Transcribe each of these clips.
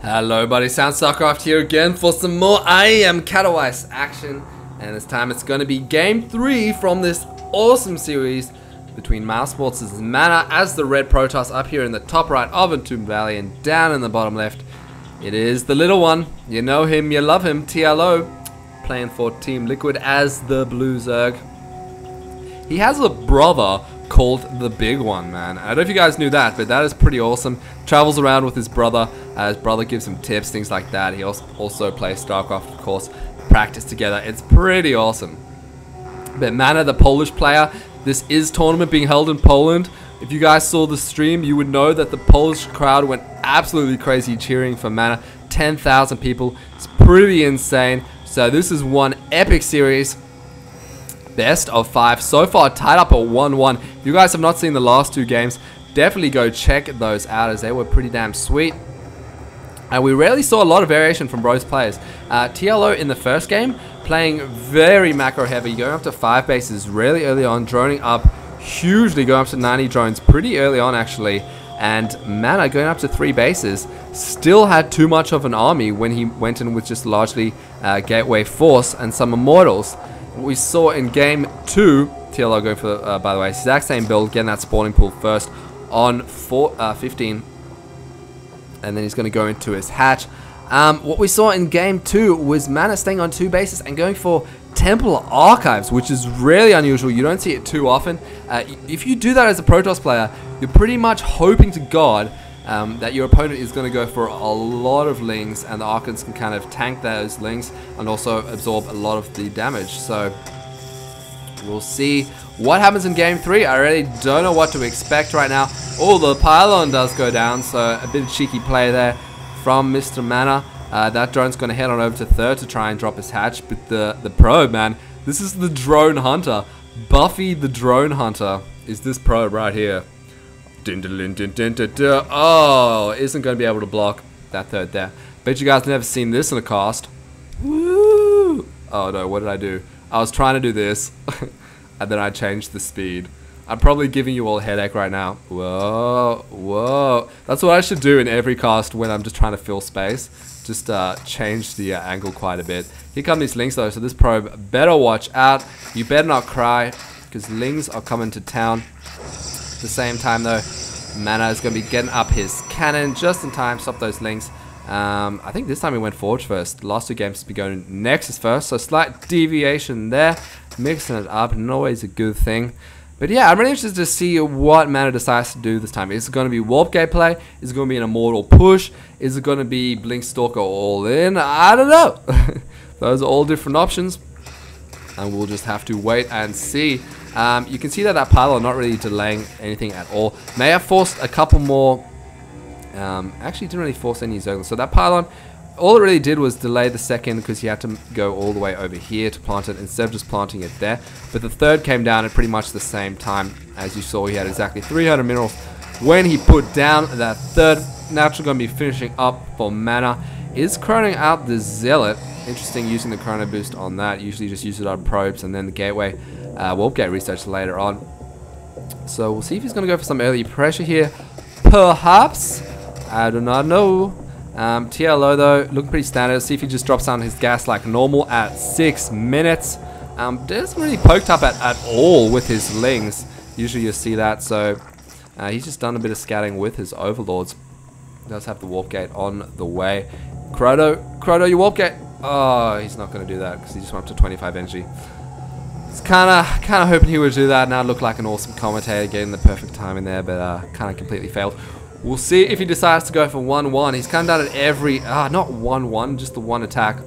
Hello buddy, Starcraft here again for some more I Am Catawise action, and this time it's going to be game 3 from this awesome series between mousesports' Mana as the red Protoss up here in the top right of Entombed Valley, and down in the bottom left it is the little one, you know him, you love him, TLO, playing for Team Liquid as the blue Zerg. He has a brother called the Big One, man. I don't know if you guys knew that, but that is pretty awesome. Travels around with his brother. His brother gives him tips, things like that. He also plays Starcraft, of course. Practice together. It's pretty awesome. But Mana, the Polish player, this is tournament being held in Poland. If you guys saw the stream, you would know that the Polish crowd went absolutely crazy cheering for Mana. 10,000 people. It's pretty insane. So this is one epic series. Best of 5 so far, tied up at 1-1. If you guys have not seen the last 2 games, definitely go check those out as they were pretty damn sweet. And we rarely saw a lot of variation from both players. TLO in the first game playing very macro heavy, going up to 5 bases really early on, droning up hugely, going up to 90 drones pretty early on actually. And Mana going up to 3 bases, still had too much of an army when he went in with just largely Gateway Force and some Immortals. What we saw in game 2, TLO going for, by the way, exact same build, getting that spawning pool first on 15. And then he's going to go into his hatch. What we saw in game 2 was Mana staying on 2 bases and going for Temple Archives, which is really unusual. You don't see it too often. If you do that as a Protoss player, you're pretty much hoping to God that your opponent is going to go for a lot of lings, and the Archons can kind of tank those lings and also absorb a lot of the damage. So we'll see what happens in game 3. I really don't know what to expect right now. Oh, the pylon does go down, so a bit of cheeky play there from Mr. Mana. That drone's going to head on over to third to try and drop his hatch, but the probe, man, this is the drone hunter. Buffy the drone hunter is this probe right here. Oh, isn't going to be able to block that third there. Bet you guys never seen this in a cast. Woo! Oh no, what did I do? I was trying to do this, and then I changed the speed. I'm probably giving you all a headache right now. Whoa, whoa. That's what I should do in every cast when I'm just trying to fill space. Just change the angle quite a bit. Here come these lings though, so this probe better watch out. You better not cry, because lings are coming to town. At the same time though, Mana is going to be getting up his cannon just in time, stop those lings. I think this time he went Forge first. The last 2 games to be going Nexus first, so slight deviation there. Mixing it up, not always a good thing. But yeah, I'm really interested to see what Mana decides to do this time. Is it going to be Warp gameplay? Is it going to be an Immortal push? Is it going to be Blink Stalker all in? I don't know. Those are all different options, and we'll just have to wait and see. You can see that pylon not really delaying anything at all. May have forced a couple more. Actually didn't really force any Zerglings. So that pylon, all it really did was delay the second, because he had to go all the way over here to plant it instead of just planting it there. But the third came down at pretty much the same time. As you saw, he had exactly 300 minerals when he put down that third. Naturally going to be finishing up for Mana. Is chroning out the Zealot. Interesting using the chrono boost on that. Usually just use it on probes and then the gateway. Warp gate research later on. So we'll see if he's going to go for some early pressure here. Perhaps. I do not know. TLO though, looking pretty standard. See if he just drops down his gas like normal at 6 minutes. Doesn't really poked up at all with his lings. Usually you see that. So he's just done a bit of scouting with his overlords. Does have the warp gate on the way. Croto, your warp gate. Oh, he's not going to do that because he just went up to 25 energy. It's kind of hoping he would do that. Now look like an awesome commentator, getting the perfect time in there, but kind of completely failed. We'll see if he decides to go for 1-1. He's come down at every, not 1-1, just the one attack.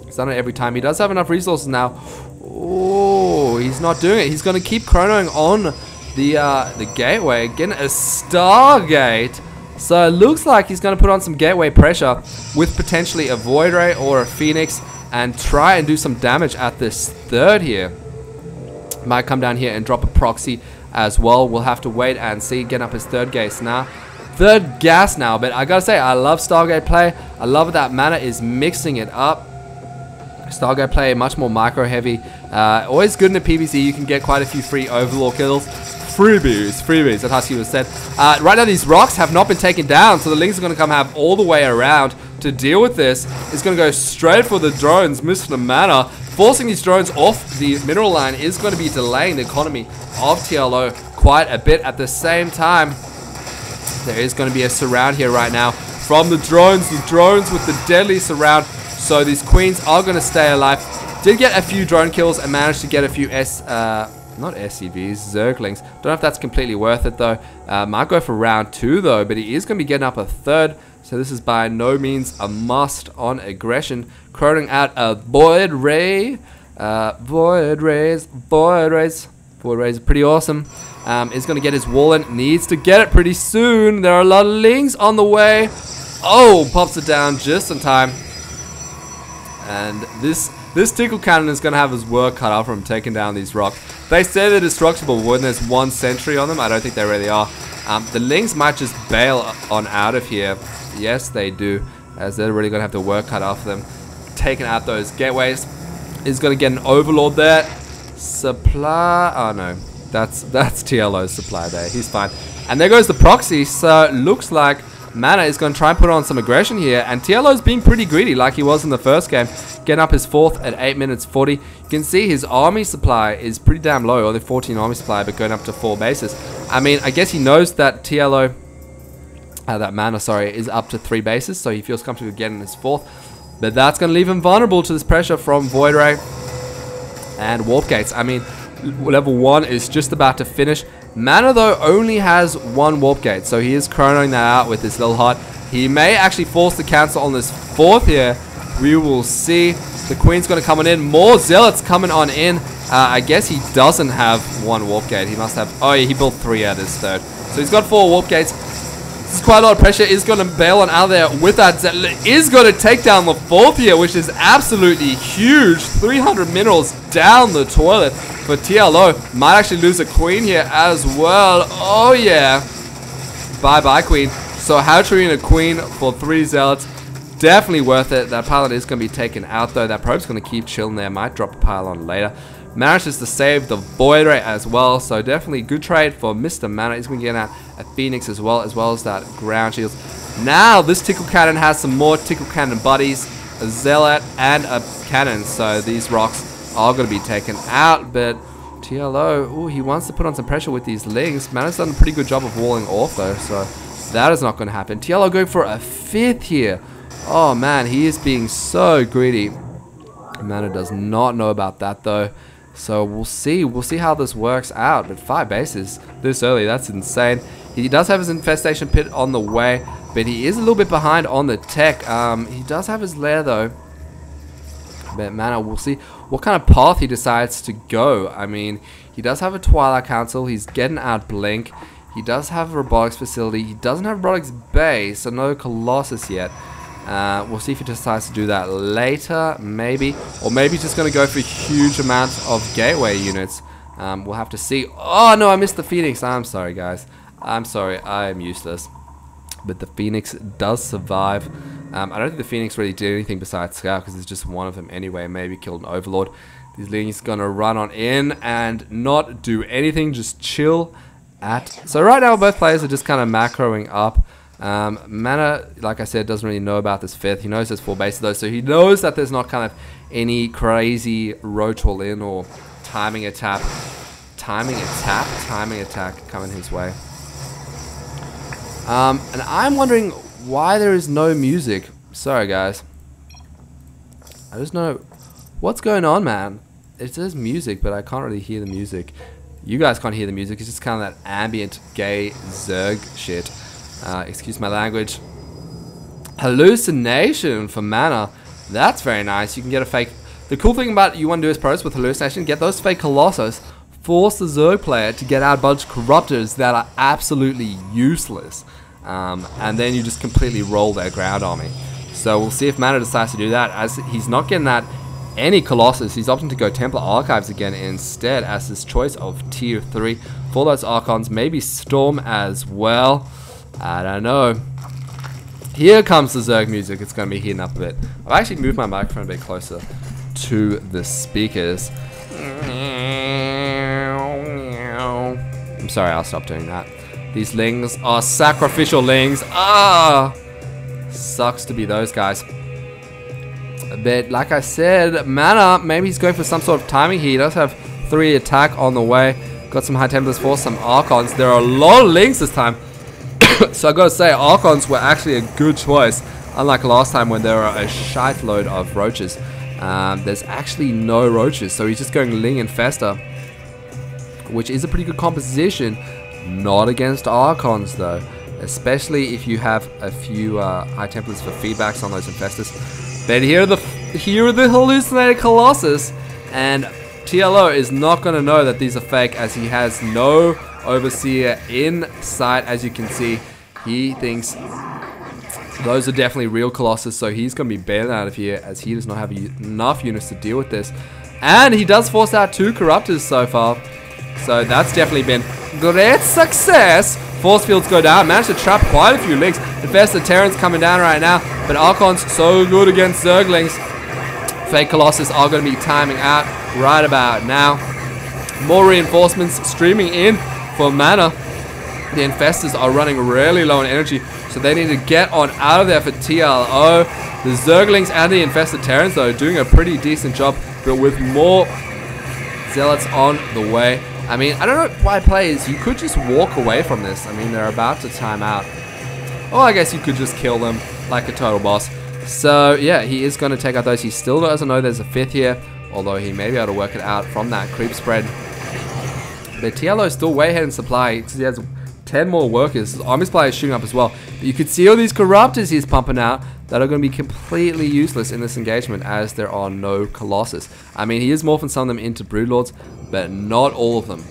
He's done it every time. He does have enough resources now. Oh, he's not doing it. He's going to keep chronoing on the gateway, getting a Stargate. So it looks like he's going to put on some gateway pressure with potentially a Void Ray or a Phoenix and try and do some damage at this third here. Might come down here and drop a proxy as well. We'll have to wait and see. Getting up his third gas now. Third gas now, but I gotta say, I love Stargate play. I love that Mana is mixing it up. Style guy play much more micro heavy. Always good in the PvZ. You can get quite a few free overlord kills. Freebies, as Husky was said. Right now these rocks have not been taken down, so the Lings are going to come have all the way around to deal with this. It's going to go straight for the drones, Mr. Mana. Forcing these drones off the mineral line is going to be delaying the economy of TLO quite a bit. At the same time, there is going to be a surround here right now from the drones with the deadly surround. So these queens are going to stay alive. Did get a few drone kills and managed to get a few not SCVs, Zerglings. Don't know if that's completely worth it though. Might go for round 2 though, but he is going to be getting up a third. So this is by no means a must on aggression. Croning out a Void Ray. Void Rays are pretty awesome. Is going to get his wall in. Needs to get it pretty soon. There are a lot of Lings on the way. Oh, pops it down just in time. And this tickle cannon is going to have his work cut out from taking down these rocks. They say they're destructible when there's one sentry on them. I don't think they really are. The Lings might just bail on out of here. Yes, they do, as they're really going to have the work cut off them. Taking out those gateways. Is going to get an overlord there. Supply. Oh no, that's TLO's supply there. He's fine. And there goes the proxy. So it looks like Mana is going to try and put on some aggression here, and TLO's being pretty greedy like he was in the first game, getting up his 4th at 8 minutes 40. You can see his army supply is pretty damn low, only 14 army supply, but going up to 4 bases. I mean, I guess he knows that TLO, that Mana, sorry, is up to 3 bases, so he feels comfortable getting his 4th. But that's going to leave him vulnerable to this pressure from Void Ray and Warp Gates. I mean, level 1 is just about to finish. Mana though only has 1 warp gate, so he is chronoing that out with this little hot. He may actually force the cancel on this 4th here. We will see. The queen's going to come on in. More zealots coming on in. I guess he doesn't have 1 warp gate. He must have. Oh yeah, he built 3 at his 3rd. So he's got 4 warp gates. This is quite a lot of pressure. Is going to bail on out there with that zealot. Is going to take down the 4th here, which is absolutely huge. 300 minerals down the toilet. But TLO might actually lose a queen here as well. Oh yeah. Bye-bye queen. So Hatchery and a queen for 3 zealots. Definitely worth it. That pylon is going to be taken out though. That probe's going to keep chilling there. Might drop a pylon later. Manages to save the Void Ray as well. So definitely good trade for Mr. Mana. He's going to get out a Phoenix as well as that ground shields. Now this Tickle Cannon has some more Tickle Cannon buddies. A Zealot and a Cannon. So these rocks are going to be taken out, but TLO, ooh, he wants to put on some pressure with these Lings. Mana's done a pretty good job of walling off though, so that is not going to happen. TLO going for a 5th here. Oh man, he is being so greedy. Mana does not know about that though, so we'll see how this works out. But 5 bases this early, that's insane. He does have his infestation pit on the way, but he is a little bit behind on the tech. He does have his lair though. But Mana, we'll see what kind of path he decides to go. I mean, he does have a Twilight Council. He's getting out Blink. He does have a robotics facility. He doesn't have a robotics bay, so no Colossus yet. We'll see if he decides to do that later, maybe. Or maybe he's just going to go for huge amounts of gateway units. We'll have to see. Oh, no, I missed the Phoenix. I'm sorry, guys. I'm sorry. I am useless. But the Phoenix does survive. I don't think the Phoenix really did anything besides scout, because it's just one of them anyway. Maybe killed an Overlord. These Lings gonna run on in and not do anything, just chill at. So right now both players are just kind of macroing up. Mana, like I said, doesn't really know about this 5th. He knows there's 4 bases though, so he knows that there's not kind of any crazy roach all in or timing attack coming his way. And I'm wondering why there is no music. Sorry guys, I just know what's going on, man. It says music, but I can't really hear the music. You guys can't hear the music. It's just kind of that ambient gay Zerg shit. Excuse my language. Hallucination for Mana. That's very nice. You can get a fake. The cool thing about you want to do is pros with Hallucination, get those fake Colossus, force the Zerg player to get out a bunch of Corruptors that are absolutely useless. And then you just completely roll their ground army. So we'll see if Mana decides to do that. As he's not getting that any Colossus, he's opting to go Templar Archives again instead as his choice of tier 3 for those Archons. Maybe Storm as well. I don't know. Here comes the Zerg music. It's going to be heating up a bit. I've actually moved my microphone a bit closer to the speakers. I'm sorry, I'll stop doing that. These lings are sacrificial lings. Ah! Sucks to be those guys. But like I said, Mana, maybe he's going for some sort of timing here. He does have 3 attack on the way. Got some high templars for some Archons. There are a lot of lings this time. So I gotta say, Archons were actually a good choice. Unlike last time when there were a shite load of roaches. There's actually no roaches. So he's just going Ling and Fester, which is a pretty good composition. Not against Archons though. Especially if you have a few high templars for feedbacks on those infestors. But here are the hallucinated Colossus, and TLO is not going to know that these are fake, as he has no Overseer in sight. As you can see, he thinks those are definitely real Colossus, so he's going to be bailing out of here, as he does not have enough units to deal with this. And he does force out 2 Corruptors so far, so that's definitely been great success. Force fields go down, managed to trap quite a few links. Infested Terrans coming down right now, but Archons so good against Zerglings. Fake Colossus are going to be timing out right about now. More reinforcements streaming in for Mana. The Infestors are running really low on energy, so they need to get on out of there for TLO. The Zerglings and the Infested Terrans, though, doing a pretty decent job, but with more Zealots on the way. I mean, I don't know why players, you could just walk away from this. I mean, they're about to time out. Or I guess you could just kill them like a total boss. So, yeah, he is going to take out those. He still doesn't know there's a 5th here, although he may be able to work it out from that creep spread. But TLO is still way ahead in supply, because he has 10 more workers. His army supply is shooting up as well. But you could see all these Corruptors he's pumping out that are going to be completely useless in this engagement, as there are no Colossus. I mean, he is morphing some of them into Broodlords, but not all of them,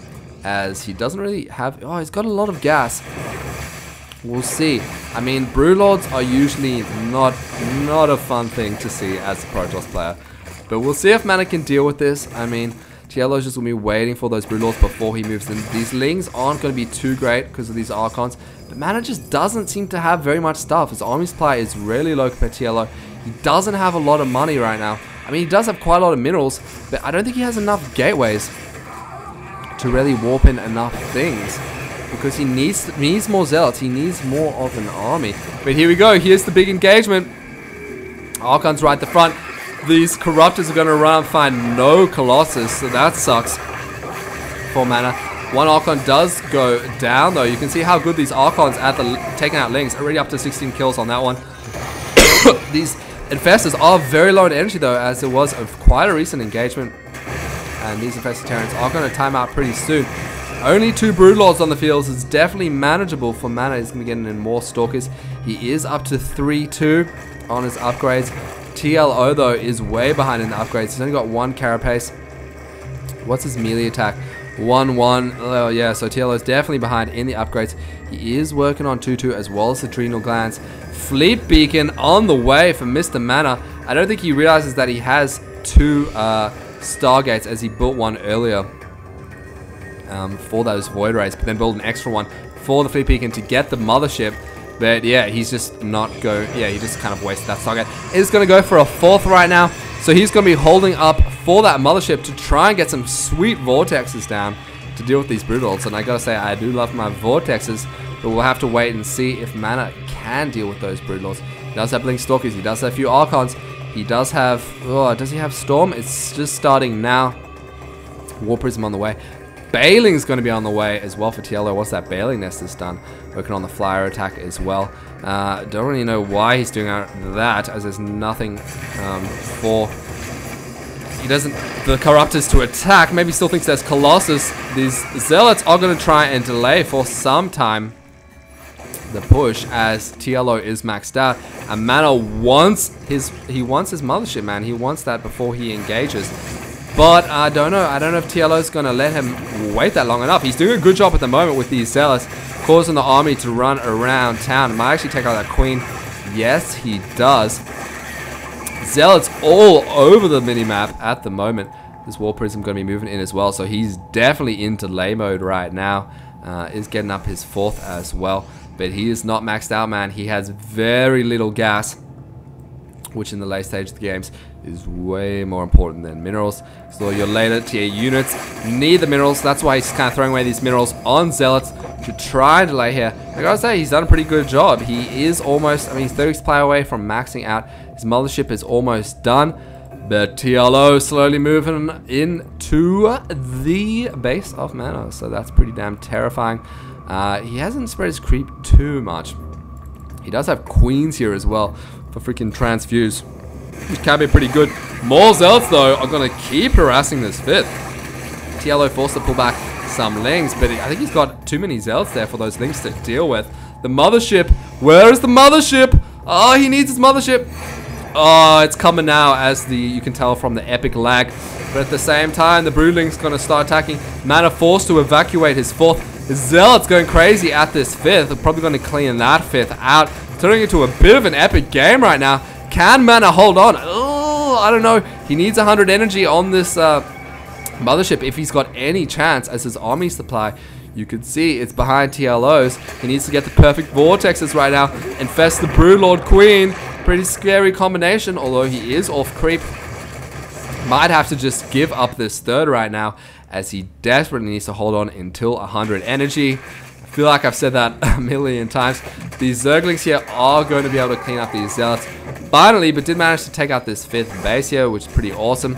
as he doesn't really have... Oh, he's got a lot of gas. We'll see. I mean, Broodlords are usually not a fun thing to see as a Protoss player, but we'll see if Mana can deal with this. I mean, TLO's just going to be waiting for those Broodlords before he moves them. These Lings aren't going to be too great because of these Archons, but Mana just doesn't seem to have very much stuff. His army supply is really low compared to TLO. He doesn't have a lot of money right now. I mean, he does have quite a lot of minerals, but I don't think he has enough gateways to really warp in enough things, because he needs more Zealots. He needs more of an army. But here we go. Here's the big engagement. Archons right at the front. These Corruptors are going to run and find no Colossus, so that sucks for Mana. One Archon does go down, though. You can see how good these Archons at the taking out Lings. Already up to 16 kills on that one. These Infestors are very low in energy, though, as it was quite a recent engagement. And these Infested Terrans are going to time out pretty soon. Only 2 Broodlords on the field is definitely manageable for Mana. He's going to be getting in more Stalkers. He is up to 3-2 on his upgrades. TLO, though, is way behind in the upgrades. He's only got 1 Carapace. What's his melee attack? 1-1. Oh, yeah, so TLO is definitely behind in the upgrades. He is working on 2-2 as well as Adrenal Glands. Fleet Beacon on the way for Mr. Mana. I don't think he realizes that he has 2 Stargates, as he built one earlier for those Void Rays, but then build an extra one for the Fleet Beacon to get the Mothership. But yeah, he's just not go. Yeah, he just kind of wasted that Stargate. He's going to go for a 4th right now, so he's going to be holding up for that Mothership to try and get some sweet Vortexes down to deal with these Broodlords. And I gotta say, I do love my Vortexes, but we'll have to wait and see if Mana can deal with those Broodlords. He does have Blink Stalkers. He does have a few Archons. He does have... Oh, does he have Storm? It's just starting now. War Prism on the way. Bailing's going to be on the way as well for TLO. Once that Bailing Nest is done, working on the Flyer attack as well. Don't really know why he's doing that, as there's nothing for... He doesn't... The Corruptors to attack. Maybe still thinks there's Colossus. These Zealots are going to try and delay for some time the push, as TLO is maxed out, and Mana wants his Mothership, man. He wants that before he engages. But I don't know if TLO is going to let him wait that long enough. He's doing a good job at the moment with these Zealots, causing the army to run around town. Might actually take out that Queen. Yes, he does. Zealots all over the minimap at the moment. This War Prism going to be moving in as well, so he's definitely in delay mode right now. Is getting up his 4th as well. But he is not maxed out, man. He has very little gas which in the late stage of the games is way more important than minerals. So your later tier units need the minerals. That's why he's kind of throwing away these minerals on zealots to try and delay here. I gotta say, he's done a pretty good job. He is almost, I mean, he's 30 supply away from maxing out. His mothership is almost done. But TLO slowly moving into the base of mana. So that's pretty damn terrifying. He hasn't spread his creep too much. He does have queens here as well for freaking transfuse, which can be pretty good. More zealots though are gonna keep harassing this 5th. TLO forced to pull back some lings, but I think he's got too many zealots there for those lings to deal with. The mothership, where is the mothership? Oh, he needs his mothership. Oh, it's coming now, as you can tell from the epic lag. But at the same time, the broodling's gonna start attacking. Mana forced to evacuate his 4th. The zealot's going crazy at this 5th. They're probably gonna clean that 5th out, turning into a bit of an epic game right now. Can Mana hold on? Oh, I don't know. He needs 100 energy on this mothership if he's got any chance, as his army supply, you can see it's behind TLO's. He needs to get the perfect vortexes right now. Infest the Broodlord Queen. Pretty scary combination, although he is off creep. Might have to just give up this 3rd right now, as he desperately needs to hold on until 100 energy. I feel like I've said that a million times. These Zerglings here are going to be able to clean up these zealots finally, but did manage to take out this 5th base here, which is pretty awesome.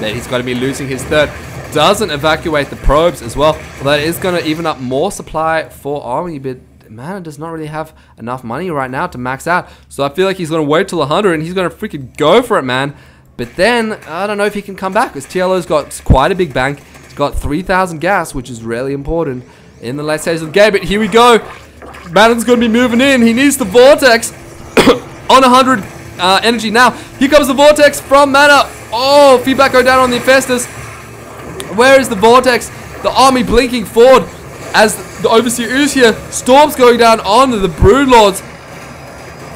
But he's going to be losing his 3rd. Doesn't evacuate the probes as well. Well, that is going to even up more supply for army, but Mana does not really have enough money right now to max out. So I feel like he's going to wait till 100 and he's going to freaking go for it, man. But then, I don't know if he can come back, because TLO's got quite a big bank. He's got 3,000 gas, which is really important in the late stage of the game. But here we go. Mana's going to be moving in. He needs the Vortex on 100 energy now. Here comes the Vortex from Mana. Oh, feedback go down on the Infestors. Where is the Vortex? The army blinking forward as the Overseer is here. Storm's going down onto the Broodlords.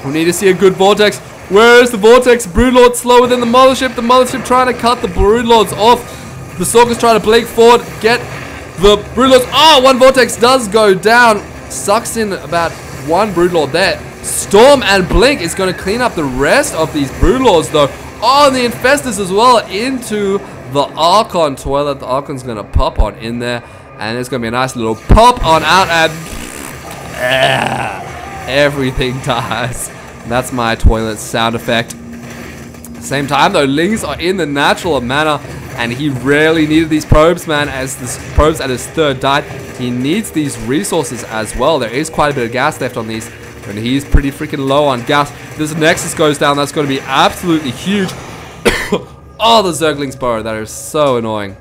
We need to see a good Vortex. Where is the Vortex? Broodlord slower than the Mothership. The Mothership trying to cut the Broodlords off. The Stalker's trying to blink forward. Get the Broodlords. Oh, one Vortex does go down. Sucks in about one Broodlord there. Storm and Blink is going to clean up the rest of these Broodlords though. Oh, and the Infestors as well into the Archon toilet. The Archon's going to pop on in there. And it's going to be a nice little pop on out, and everything dies. That's my toilet sound effect. At the same time though, Lings are in the natural of Mana, and he really needed these probes, man, as the probes at his 3rd died. He needs these resources as well. There is quite a bit of gas left on these, and he's pretty freaking low on gas. This Nexus goes down, that's going to be absolutely huge. Oh, the Zergling's Burrow, that is so annoying.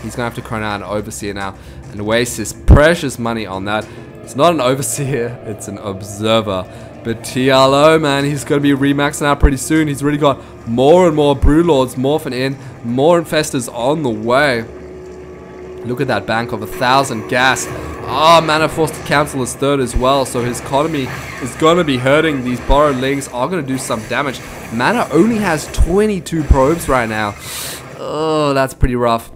He's going to have to crown out an Overseer now and waste his precious money on that. It's not an Overseer, it's an Observer. But TLO, man, he's going to be remaxing out pretty soon. He's already got more and more Broodlords morphing in, more Infestors on the way. Look at that bank of 1,000 gas. Oh, Mana forced to cancel his 3rd as well, so his economy is going to be hurting. These borrowed Lings are going to do some damage. Mana only has 22 probes right now. Oh, that's pretty rough.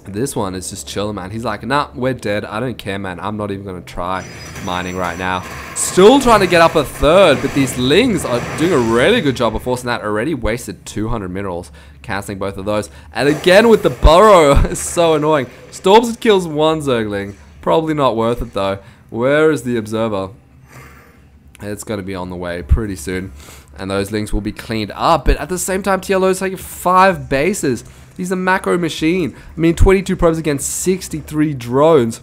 This one is just chilling, man. He's like, nah, we're dead. I don't care, man. I'm not even going to try mining right now. Still trying to get up a 3rd, but these Lings are doing a really good job of forcing that. Already wasted 200 minerals, cancelling both of those. And again with the Burrow, it's so annoying. Storms it kills one Zergling. Probably not worth it, though. Where is the Observer? It's going to be on the way pretty soon. And those Lings will be cleaned up. But at the same time, TLO is taking 5 bases. He's a macro machine. I mean, 22 probes against 63 drones.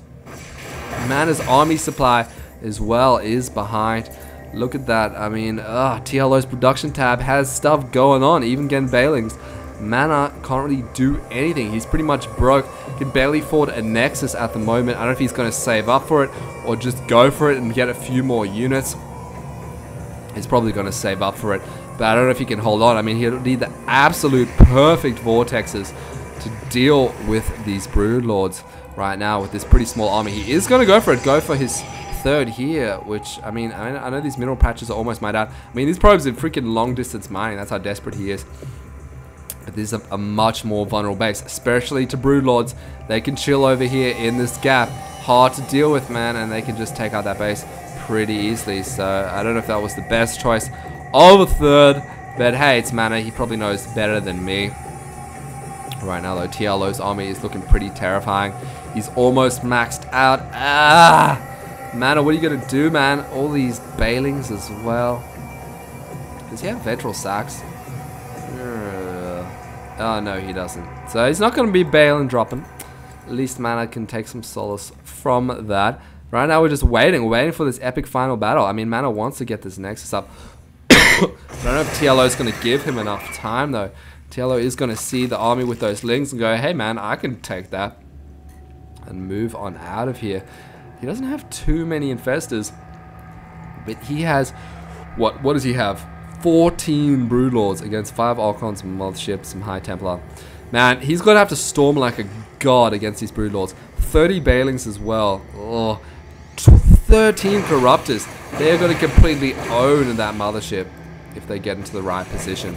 Mana's army supply as well is behind. Look at that. I mean, TLO's production tab has stuff going on, even getting Bailings. Mana can't really do anything. He's pretty much broke. Can barely afford a Nexus at the moment. I don't know if he's going to save up for it or just go for it and get a few more units. He's probably going to save up for it. But I don't know if he can hold on. I mean, he'll need the absolute perfect Vortexes to deal with these Broodlords right now with this pretty small army. He is going to go for it. Go for his 3rd here, which, I mean, I know these mineral patches are almost mined out. I mean, these probes are freaking long distance mining. That's how desperate he is. But this is a much more vulnerable base, especially to Broodlords. They can chill over here in this gap. Hard to deal with, man, and they can just take out that base pretty easily. So I don't know if that was the best choice of a third. But hey, it's Mana. He probably knows better than me. Right now, though, TLO's army is looking pretty terrifying. He's almost maxed out. Mana, what are you going to do, man? All these bailings as well. Does he have Ventral Sacks? Oh, no, he doesn't. So he's not going to be bailing dropping. At least Mana can take some solace from that. Right now, we're just waiting for this epic final battle. I mean, Mana wants to get this Nexus up. I don't know if TLO is going to give him enough time, though. TLO is going to see the army with those lings and go, hey, man, I can take that. And move on out of here. He doesn't have too many infestors. But he has... What does he have? 14 Broodlords against 5 Archons, Mothships, some High Templar. Man, he's going to have to storm like a god against these Broodlords. 30 Bailings as well. Oh, 13 Corruptors. They're going to completely own that Mothership if they get into the right position.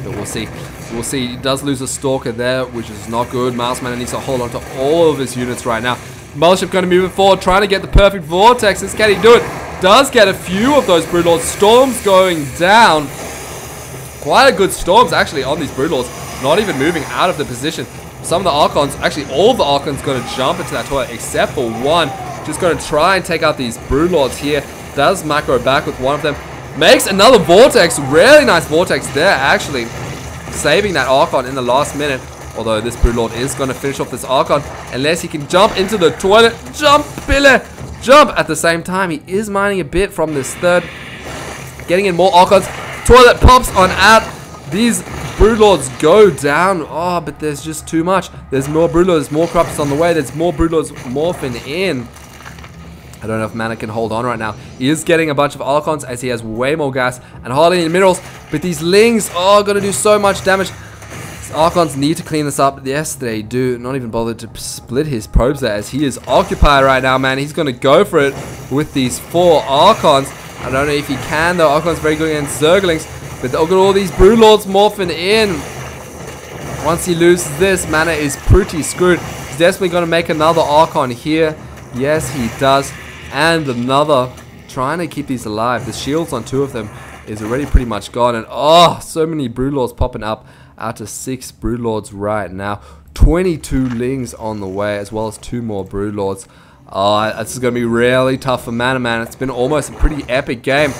But we'll see. We'll see. He does lose a Stalker there, which is not good. Mousemana needs to hold on to all of his units right now. Mothership going to move it forward, trying to get the perfect vortexes. Can he do it? Does get a few of those Broodlords. Storms going down. Quite a good storms, actually, on these Broodlords. Not even moving out of the position. Some of the Archons, actually all of the Archons going to jump into that toilet, except for one. Just going to try and take out these Broodlords here. Does macro back with one of them. Makes another Vortex. Really nice Vortex there, actually. Saving that Archon in the last minute. Although this Broodlord is going to finish off this Archon. Unless he can jump into the toilet. Jump, Billy! Jump! At the same time, he is mining a bit from this third. Getting in more Archons. Toilet pops on out. These Broodlords go down. Oh, but there's just too much. There's more Broodlords, more Corruptors on the way. There's more Broodlords morphing in. I don't know if Mana can hold on right now. He is getting a bunch of Archons as he has way more gas and hardly any minerals. But these Lings are going to do so much damage. These Archons need to clean this up. Yes, they do. Not even bothered to split his probes there as he is occupied right now, man. He's going to go for it with these 4 Archons. I don't know if he can, though. Archon's very good against Zerglings. But look at all these Broodlords morphing in. Once he loses this, Mana is pretty screwed. He's definitely going to make another Archon here. Yes, he does. And another. Trying to keep these alive. The shields on 2 of them is already pretty much gone. And oh, so many Broodlords popping up. Out to 6 Broodlords right now. 22 Lings on the way, as well as 2 more Broodlords. Oh, this is going to be really tough for Mana, man. It's been almost a pretty epic game.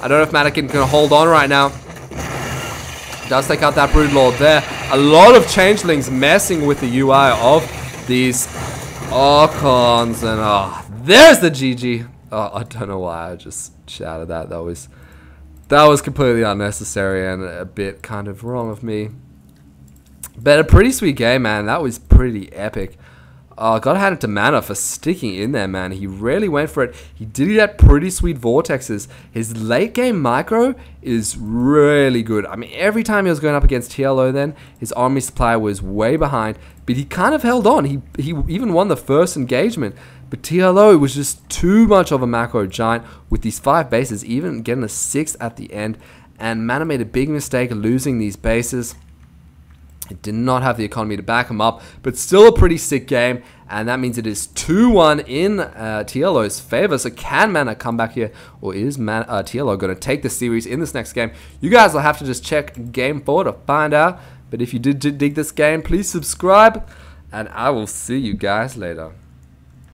I don't know if Mana can hold on right now. Does take out that Broodlord there. A lot of Changelings messing with the UI of these Archons. And there's the GG. Oh, I don't know why I just shouted that. That was completely unnecessary and a bit kind of wrong of me. But a pretty sweet game, man. That was pretty epic. Gotta hand it to Mana for sticking in there, man. He really went for it. He did get pretty sweet vortexes. His late game micro is really good. I mean, every time he was going up against TLO then, his army supply was way behind. But he kind of held on. He even won the first engagement. But TLO was just too much of a macro giant with these 5 bases, even getting a 6th at the end. And Mana made a big mistake losing these bases. It did not have the economy to back him up, but still a pretty sick game, and that means it is 2-1 in TLO's favor. So can Mana come back here, or is TLO going to take the series in this next game? You guys will have to just check Game 4 to find out, but if you did dig this game, please subscribe, and I will see you guys later.